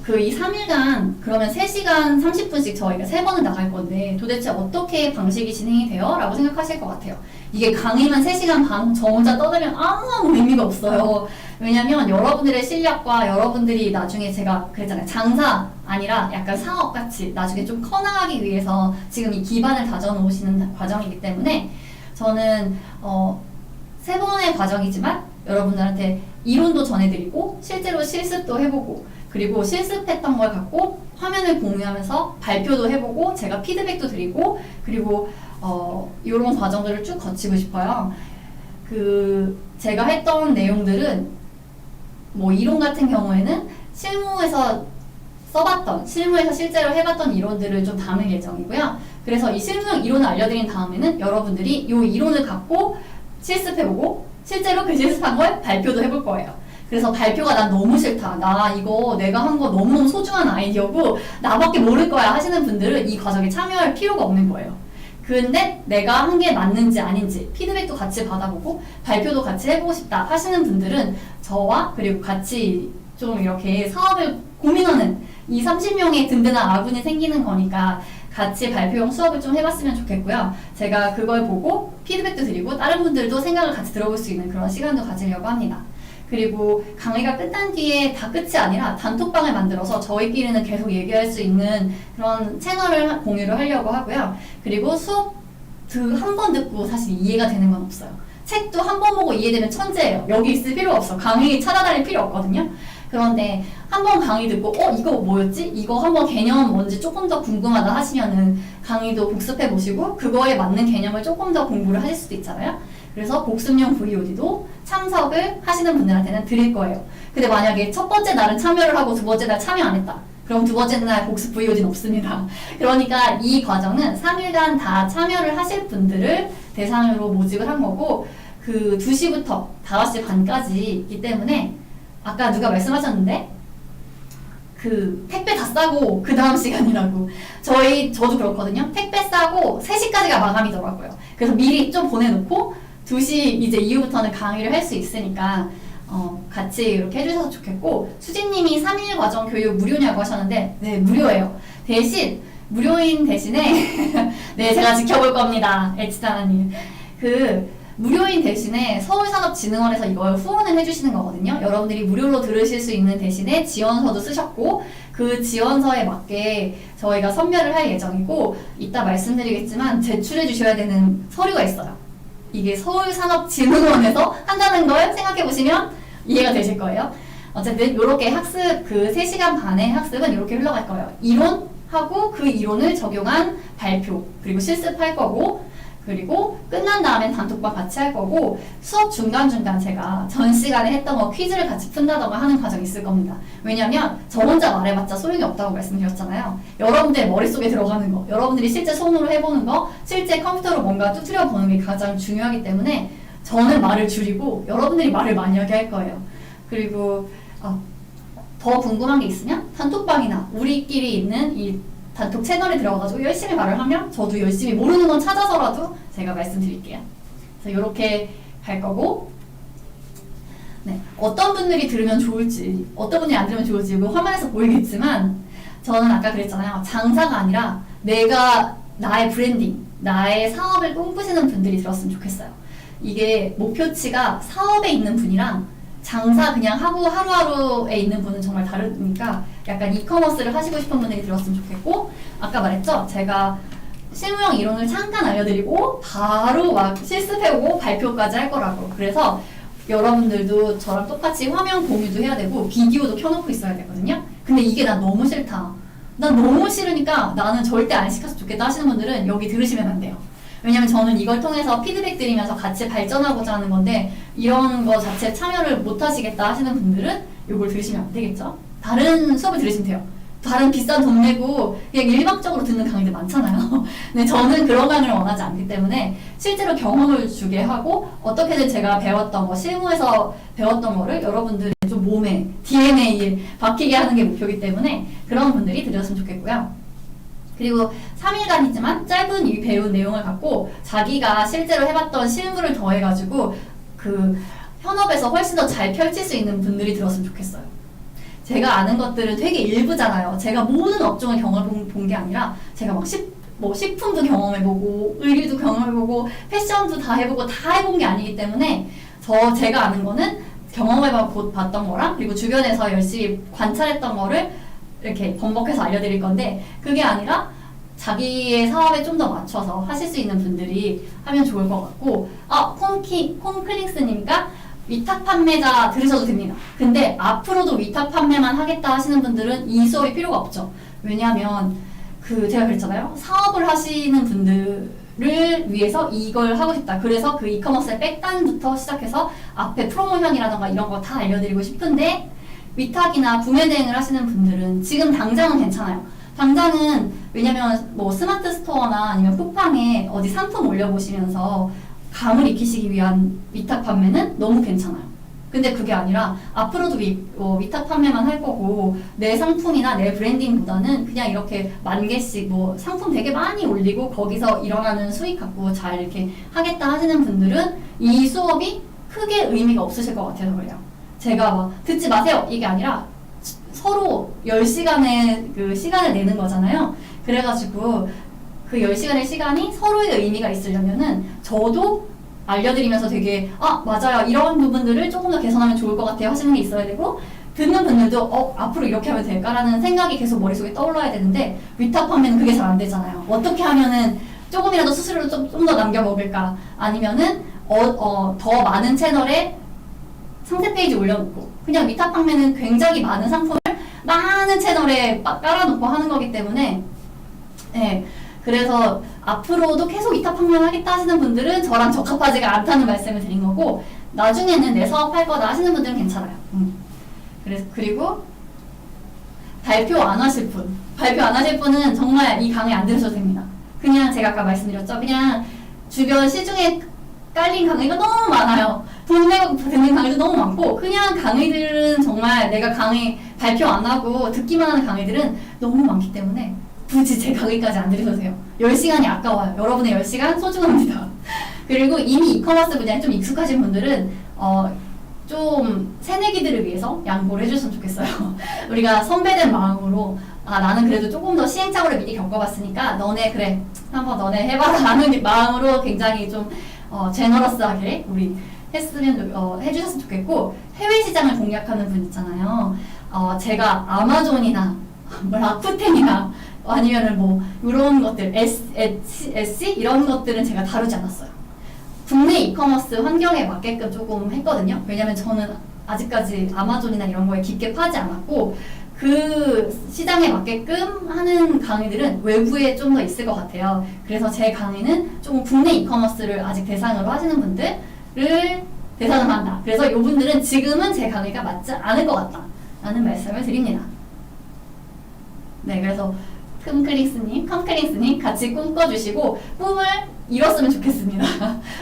이 3일간 그러면 3시간 30분씩 저희가 3번은 나갈 건데 도대체 어떻게 방식이 진행이 돼요? 라고 생각하실 것 같아요. 이게 강의만 3시간 반 저 혼자 떠들면 아무 의미가 없어요. 왜냐면 여러분들의 실력과 여러분들이 나중에 제가 그랬잖아요. 장사 아니라 약간 상업같이 나중에 좀 커나가기 위해서 지금 이 기반을 다져놓으시는 과정이기 때문에 저는 3번의 과정이지만 여러분들한테 이론도 전해드리고 실제로 실습도 해보고, 그리고 실습했던 걸 갖고 화면을 공유하면서 발표도 해보고 제가 피드백도 드리고, 그리고 이런 과정들을 쭉 거치고 싶어요. 제가 했던 내용들은 뭐 이론 같은 경우에는 실무에서 실제로 해봤던 이론들을 좀 담을 예정이고요. 그래서 이 실무용 이론을 알려드린 다음에는 여러분들이 이 이론을 갖고 실습해보고 실제로 그 실습한 걸 발표도 해볼 거예요. 그래서 발표가 난 너무 싫다, 나 이거 내가 한 거 너무너무 소중한 아이디어고 나밖에 모를 거야 하시는 분들은 이 과정에 참여할 필요가 없는 거예요. 근데 내가 한 게 맞는지 아닌지 피드백도 같이 받아보고 발표도 같이 해보고 싶다 하시는 분들은 저와 그리고 같이 좀 이렇게 사업을 고민하는 이 30명의 든든한 아군이 생기는 거니까 같이 발표용 수업을 좀 해봤으면 좋겠고요. 제가 그걸 보고 피드백도 드리고 다른 분들도 생각을 같이 들어볼 수 있는 그런 시간도 가지려고 합니다. 그리고 강의가 끝난 뒤에 다 끝이 아니라 단톡방을 만들어서 저희끼리는 계속 얘기할 수 있는 그런 채널을 공유를 하려고 하고요. 그리고 수업 한 번 듣고 사실 이해가 되는 건 없어요. 책도 한 번 보고 이해되면 천재예요. 여기 있을 필요 없어. 강의 찾아다닐 필요 없거든요. 그런데 한 번 강의 듣고 이거 뭐였지? 이거 한번 개념 뭔지 조금 더 궁금하다 하시면은 강의도 복습해 보시고 그거에 맞는 개념을 조금 더 공부를 하실 수도 있잖아요. 그래서 복습용 VOD도 참석을 하시는 분들한테는 드릴 거예요. 근데 만약에 첫 번째 날은 참여를 하고 두 번째 날 참여 안 했다. 그럼 두 번째 날 복습 VOD는 없습니다. 그러니까 이 과정은 3일간 다 참여를 하실 분들을 대상으로 모집을 한 거고, 2시부터 5시 반까지 있기 때문에 아까 누가 말씀하셨는데 택배 다 싸고 그 다음 시간이라고. 저도 그렇거든요. 택배 싸고 3시까지가 마감이더라고요. 그래서 미리 좀 보내놓고 2시 이제 이후부터는 강의를 할 수 있으니까 같이 이렇게 해주셔서 좋겠고, 수진님이 3일 과정 교육 무료냐고 하셨는데 네, 무료예요. 대신 무료인 대신에 네, 제가 지켜볼 겁니다. 애치다나님. 무료인 대신에 서울산업진흥원에서 이걸 후원을 해주시는 거거든요. 여러분들이 무료로 들으실 수 있는 대신에 지원서도 쓰셨고, 그 지원서에 맞게 저희가 선별을 할 예정이고, 이따 말씀드리겠지만 제출해 주셔야 되는 서류가 있어요. 이게 서울산업진흥원에서 한다는 걸 생각해 보시면 이해가 되실 거예요. 어쨌든 이렇게 학습, 3시간 반의 학습은 이렇게 흘러갈 거예요. 이론하고 그 이론을 적용한 발표, 그리고 실습할 거고, 그리고 끝난 다음엔 단톡방 같이 할 거고, 수업 중간중간 제가 전 시간에 했던 거 퀴즈를 같이 푼다던가 하는 과정이 있을 겁니다. 왜냐면 저 혼자 말해봤자 소용이 없다고 말씀드렸잖아요. 여러분들의 머릿속에 들어가는 거, 여러분들이 실제 손으로 해보는 거, 실제 컴퓨터로 뭔가 두드려 보는 게 가장 중요하기 때문에 저는 말을 줄이고 여러분들이 말을 많이 하게 할 거예요. 그리고 더 궁금한 게 있으면 단톡방이나 우리끼리 있는 이 단톡 채널에 들어가가지고 열심히 말을 하면 저도 열심히 모르는 건 찾아서라도 제가 말씀드릴게요. 그래서 이렇게 갈 거고, 네, 어떤 분들이 들으면 좋을지, 어떤 분들이 안 들으면 좋을지 이거 화면에서 보이겠지만 저는 아까 그랬잖아요. 장사가 아니라 나의 브랜딩, 나의 사업을 꿈꾸시는 분들이 들었으면 좋겠어요. 이게 목표치가 사업에 있는 분이랑 장사 그냥 하고 하루하루에 있는 분은 정말 다르니까 약간 이커머스를 하시고 싶은 분들이 들었으면 좋겠고, 아까 말했죠? 제가 실무형 이론을 잠깐 알려드리고 바로 막 실습해오고 발표까지 할 거라고. 그래서 여러분들도 저랑 똑같이 화면 공유도 해야 되고 비디오도 켜놓고 있어야 되거든요. 근데 이게 난 너무 싫다. 난 너무 싫으니까 나는 절대 안 시켰으면 좋겠다 하시는 분들은 여기 들으시면 안 돼요. 왜냐면 저는 이걸 통해서 피드백 드리면서 같이 발전하고자 하는 건데, 이런 거 자체 참여를 못 하시겠다 하시는 분들은 이걸 들으시면 안 되겠죠? 다른 수업을 들으시면 돼요. 다른 비싼 돈 내고 그냥 일방적으로 듣는 강의들 많잖아요. 근데 저는 그런 강의를 원하지 않기 때문에 실제로 경험을 주게 하고, 어떻게든 제가 배웠던 거, 실무에서 배웠던 거를 여러분들의 좀 몸에, DNA에 박히게 하는 게 목표이기 때문에 그런 분들이 들으셨으면 좋겠고요. 그리고 3일간이지만 짧은 이 배운 내용을 갖고 자기가 실제로 해봤던 실무를 더해가지고 그 현업에서 훨씬 더 잘 펼칠 수 있는 분들이 들었으면 좋겠어요. 제가 아는 것들은 되게 일부잖아요. 제가 모든 업종을 경험해 본 게 아니라 제가 막 식품도 경험해보고 의류도 경험해보고 패션도 다 해보고 다 해본 게 아니기 때문에 제가 아는 거는 경험해봤던 거랑 그리고 주변에서 열심히 관찰했던 거를 이렇게 번복해서 알려드릴 건데, 그게 아니라 자기의 사업에 좀 더 맞춰서 하실 수 있는 분들이 하면 좋을 것 같고, 콩클릭스님과 위탁 판매자 들으셔도 됩니다. 근데 앞으로도 위탁 판매만 하겠다 하시는 분들은 이 수업이 필요가 없죠. 왜냐하면 제가 그랬잖아요. 사업을 하시는 분들을 위해서 이걸 하고 싶다. 그래서 그 이커머스의 백단부터 시작해서 앞에 프로모션이라던가 이런 거 다 알려드리고 싶은데, 위탁이나 구매 대행을 하시는 분들은 지금 당장은 괜찮아요. 당장은 왜냐면 뭐 스마트 스토어나 아니면 쿠팡에 어디 상품 올려보시면서 감을 익히시기 위한 위탁 판매는 너무 괜찮아요. 근데 그게 아니라 앞으로도 위탁 판매만 할 거고 내 상품이나 내 브랜딩보다는 그냥 이렇게 10,000개씩 뭐 상품 되게 많이 올리고 거기서 일어나는 수익 갖고 잘 이렇게 하겠다 하시는 분들은 이 수업이 크게 의미가 없으실 것 같아서 그래요. 제가 막 듣지 마세요 이게 아니라 서로 10시간의 그 시간을 내는 거잖아요. 그래가지고 그 10시간의 시간이 서로의 의미가 있으려면은 저도 알려드리면서 되게 맞아요 이런 부분들을 조금 더 개선하면 좋을 것 같아요 하시는 게 있어야 되고, 듣는 분들도 앞으로 이렇게 하면 될까라는 생각이 계속 머릿속에 떠올라야 되는데, 위탁 판매는 그게 잘 안 되잖아요. 어떻게 하면은 조금이라도 수수료를 좀 더 남겨 먹을까, 아니면은 더 많은 채널에 상세 페이지 올려놓고, 그냥 위탁 판매는 굉장히 많은 상품을 많은 채널에 깔아놓고 하는 거기 때문에, 그래서 앞으로도 계속 위탁 판매를 하겠다 하시는 분들은 저랑 적합하지가 않다는 말씀을 드린 거고, 나중에는 내 사업할 거다 하시는 분들은 괜찮아요. 그리고 발표 안 하실 분은 정말 이 강의 안 들으셔도 됩니다. 그냥 제가 아까 말씀드렸죠. 그냥 주변 시중에 깔린 강의가 너무 많아요. 돈 내고 듣는 강의도 너무 많고, 그냥 강의들은 정말 내가 강의 발표 안 하고 듣기만 하는 강의들은 너무 많기 때문에 굳이 제 강의까지 안 들으셔도 돼요. 10시간이 아까워요. 여러분의 10시간 소중합니다. 그리고 이미 이커머스 분야에 좀 익숙하신 분들은 좀 새내기들을 위해서 양보를 해주셨으면 좋겠어요. 우리가 선배된 마음으로 나는 그래도 조금 더 시행착오를 미리 겪어봤으니까 너네 한번 너네 해봐라 라는 마음으로 굉장히 좀 제너러스하게 우리 해주셨으면 좋겠고, 해외 시장을 공략하는 분 있잖아요. 제가 아마존이나 라쿠텐이나 아니면은 뭐 이런 것들 SC 이런 것들은 제가 다루지 않았어요. 국내 이커머스 환경에 맞게끔 조금 했거든요. 왜냐면 저는 아직까지 아마존이나 이런 거에 깊게 파지 않았고, 그 시장에 맞게끔 하는 강의들은 외부에 좀 더 있을 것 같아요. 그래서 제 강의는 조금 국내 이커머스를 아직 대상으로 하시는 분들을 대상으로 한다. 그래서 이분들은 지금은 제 강의가 맞지 않을 것 같다 라는 말씀을 드립니다. 네, 그래서 컴클릭스님 같이 꿈꿔주시고 꿈을 이뤘으면 좋겠습니다.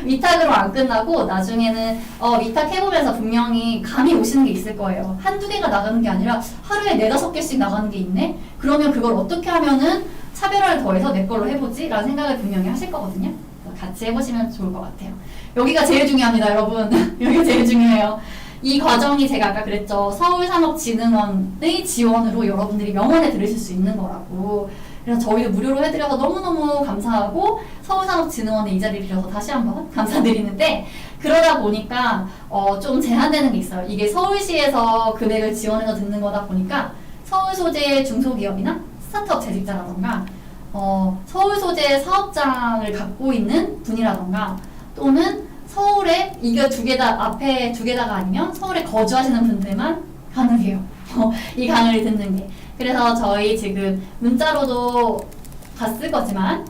위탁으로 안 끝나고 나중에는 위탁 해보면서 분명히 감이 오시는 게 있을 거예요. 한두 개가 나가는 게 아니라 하루에 4-5개씩 나가는 게 있네? 그러면 그걸 어떻게 하면은 차별화를 더해서 내 걸로 해보지? 라는 생각을 분명히 하실 거거든요. 같이 해보시면 좋을 것 같아요. 여기가 제일 중요합니다, 여러분. 여기가 제일 중요해요. 이 과정이 제가 아까 그랬죠. 서울산업진흥원의 지원으로 여러분들이 명언에 들으실 수 있는 거라고. 그래서 저희도 무료로 해드려서 너무너무 감사하고 서울산업진흥원에 이 자리를 빌어서 다시 한번 감사드리는데, 그러다 보니까 좀 제한되는 게 있어요. 이게 서울시에서 금액을 지원해서 듣는 거다 보니까 서울 소재 중소기업이나 스타트업 재직자라던가 서울 소재 사업장을 갖고 있는 분이라던가, 또는 서울에 이게 두 개 다, 앞에 두 개 다가 아니면 서울에 거주하시는 분들만 가능해요. 이 강의를 듣는 게. 그래서 저희 지금 문자로도 갔을 거지만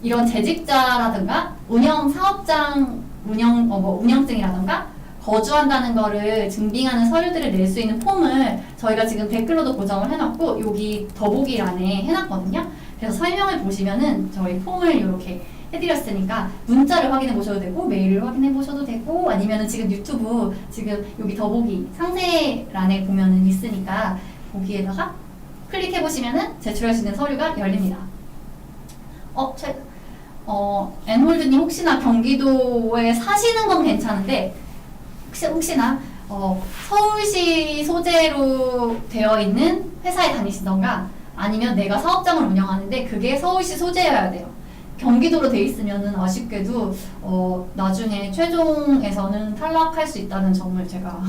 이런 재직자라든가 사업장 운영증이라든가 거주한다는 거를 증빙하는 서류들을 낼 수 있는 폼을 저희가 지금 댓글로도 고정을 해놨고, 여기 더보기란에 해놨거든요. 그래서 설명을 보시면은 저희 폼을 이렇게 해드렸으니까 문자를 확인해 보셔도 되고, 메일을 확인해 보셔도 되고, 아니면은 지금 유튜브 지금 여기 더보기 상세란에 보면은 있으니까 거기에다가 클릭해 보시면은 제출할 수 있는 서류가 열립니다. 엔홀드님 혹시나 경기도에 사시는 건 괜찮은데, 혹시나 서울시 소재로 되어 있는 회사에 다니시던가, 아니면 내가 사업장을 운영하는데 그게 서울시 소재여야 돼요. 경기도로 돼 있으면은 아쉽게도 나중에 최종에서는 탈락할 수 있다는 점을 제가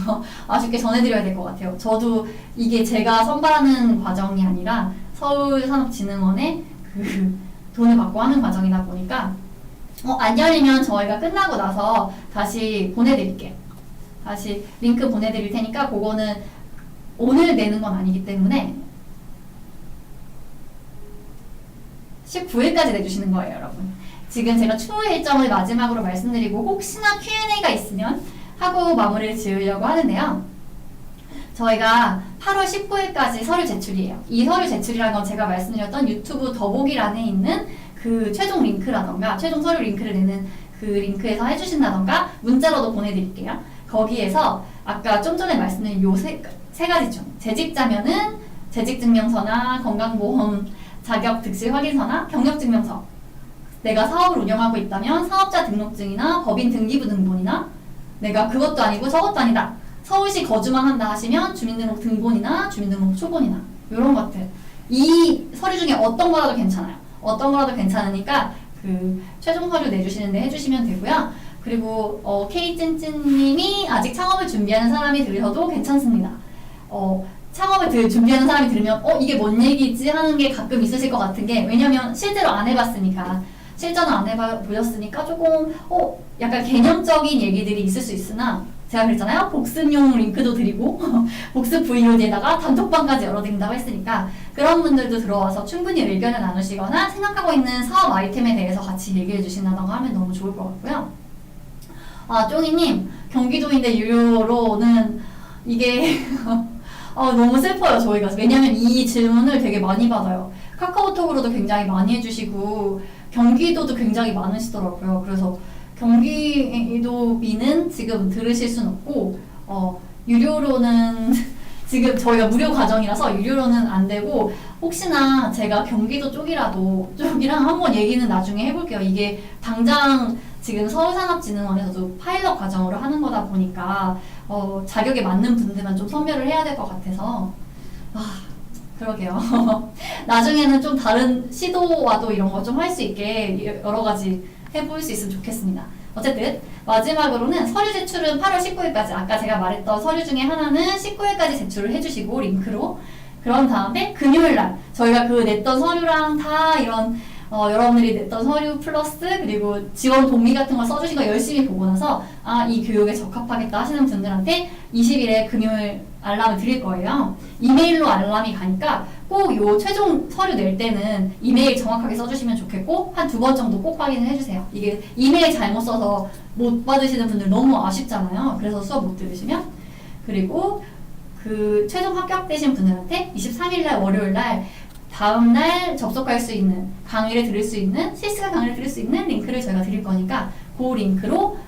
아쉽게 전해드려야 될 것 같아요. 저도 이게 제가 선발하는 과정이 아니라 서울산업진흥원에 그 돈을 받고 하는 과정이다 보니까 안 열리면 저희가 끝나고 나서 다시 보내드릴게요. 다시 링크 보내드릴 테니까 그거는 오늘 내는 건 아니기 때문에 19일까지 내주시는 거예요, 여러분. 지금 제가 추후 일정을 마지막으로 말씀드리고 혹시나 Q&A가 있으면 하고 마무리를 지으려고 하는데요. 저희가 8월 19일까지 서류 제출이에요. 이 서류 제출이라는 건 제가 말씀드렸던 유튜브 더보기란에 있는 그 최종 링크라던가 최종 서류 링크를 내는 그 링크에서 해주신다던가 문자로도 보내드릴게요. 거기에서 아까 좀 전에 말씀드린 요 세 가지 중 재직자면은 재직증명서나 건강보험 자격 득실 확인서나 경력증명서, 내가 사업을 운영하고 있다면 사업자 등록증이나 법인 등기부 등본이나, 내가 그것도 아니고 저것도 아니다, 서울시 거주만 한다 하시면 주민등록 등본이나 주민등록 초본이나 이런 것들, 이 서류 중에 어떤 거라도 괜찮아요. 어떤 거라도 괜찮으니까 그 최종 서류 내주시는데 해주시면 되고요. 그리고 K찐찐님이 아직 창업을 준비하는 사람이 들으셔도 괜찮습니다. 창업을 준비하는 사람이 들으면 이게 뭔 얘기지 하는 게 가끔 있으실 것 같은 게, 왜냐면 실제로 안 해봤으니까, 실전을 안 해보셨으니까 조금 약간 개념적인 얘기들이 있을 수 있으나, 제가 그랬잖아요. 복습용 링크도 드리고 복습 VOD에다가 단톡방까지 열어드린다고 했으니까 그런 분들도 들어와서 충분히 의견을 나누시거나 생각하고 있는 사업 아이템에 대해서 같이 얘기해 주신다던가 하면 너무 좋을 것 같고요. 쫑이님, 경기도인데 유료로는 이게 너무 슬퍼요, 저희가. 왜냐면 이 질문을 되게 많이 받아요. 카카오톡으로도 굉장히 많이 해주시고 경기도도 굉장히 많으시더라고요. 그래서 경기도민은 지금 들으실 순 없고 유료로는 지금 저희가 무료 과정이라서 유료로는 안 되고, 혹시나 제가 경기도 쪽이랑 한번 얘기는 나중에 해볼게요. 이게 당장 지금 서울산업진흥원에서도 파일럿 과정으로 하는 거다 보니까 자격에 맞는 분들만 좀 선별을 해야 될 것 같아서 그러게요. 나중에는 좀 다른 시도와도 이런 거 좀 할 수 있게 여러 가지 해볼 수 있으면 좋겠습니다. 어쨌든 마지막으로는 서류 제출은 8월 19일까지, 아까 제가 말했던 서류 중에 하나는 19일까지 제출을 해주시고 링크로, 그런 다음에 금요일날 저희가 그 냈던 서류랑 다 이런 여러분들이 냈던 서류 플러스 그리고 지원 동의 같은 거 써주신 거 열심히 보고 나서 이 교육에 적합하겠다 하시는 분들한테 20일에 금요일 알람을 드릴 거예요. 이메일로 알람이 가니까 꼭 요 최종 서류 낼 때는 이메일 정확하게 써주시면 좋겠고, 한 2번 정도 꼭 확인을 해주세요. 이게 이메일 잘못 써서 못 받으시는 분들 너무 아쉽잖아요. 그래서 수업 못 들으시면. 그리고 그 최종 합격되신 분들한테 23일날 월요일날 다음날 접속할 수 있는, 강의를 들을 수 있는, 실시간 강의를 들을 수 있는 링크를 저희가 드릴 거니까 그 링크로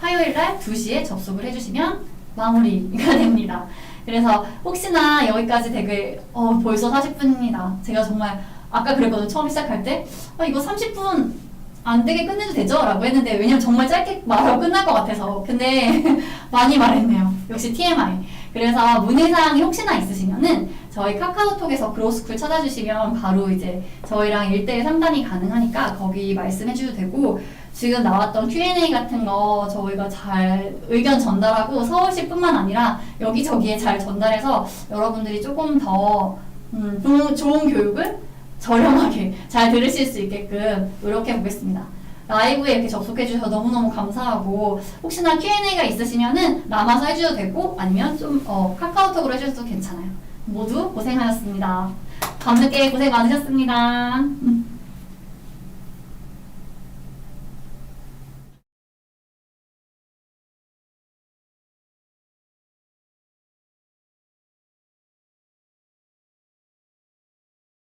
화요일날 2시에 접속을 해주시면 마무리가 됩니다. 그래서 혹시나 여기까지 되게 벌써 40분입니다. 제가 정말 아까 그랬거든요. 처음 시작할 때 이거 30분 안 되게 끝내도 되죠? 라고 했는데, 왜냐면 정말 짧게 말하고 끝날 것 같아서. 근데 많이 말했네요. 역시 TMI. 그래서 문의사항이 혹시나 있으시면은 저희 카카오톡에서 그로스쿨 찾아주시면 바로 이제 저희랑 1대1 상담이 가능하니까 거기 말씀해 주셔도 되고, 지금 나왔던 Q&A 같은 거 저희가 잘 의견 전달하고 서울시뿐만 아니라 여기저기에 잘 전달해서 여러분들이 조금 더 좋은 교육을 저렴하게 잘 들으실 수 있게끔 노력해 보겠습니다. 라이브에 이렇게 접속해 주셔서 너무너무 감사하고, 혹시나 Q&A가 있으시면은 남아서 해주셔도 되고 아니면 좀 카카오톡으로 해주셔도 괜찮아요. 모두 고생하셨습니다. 밤늦게 고생 많으셨습니다.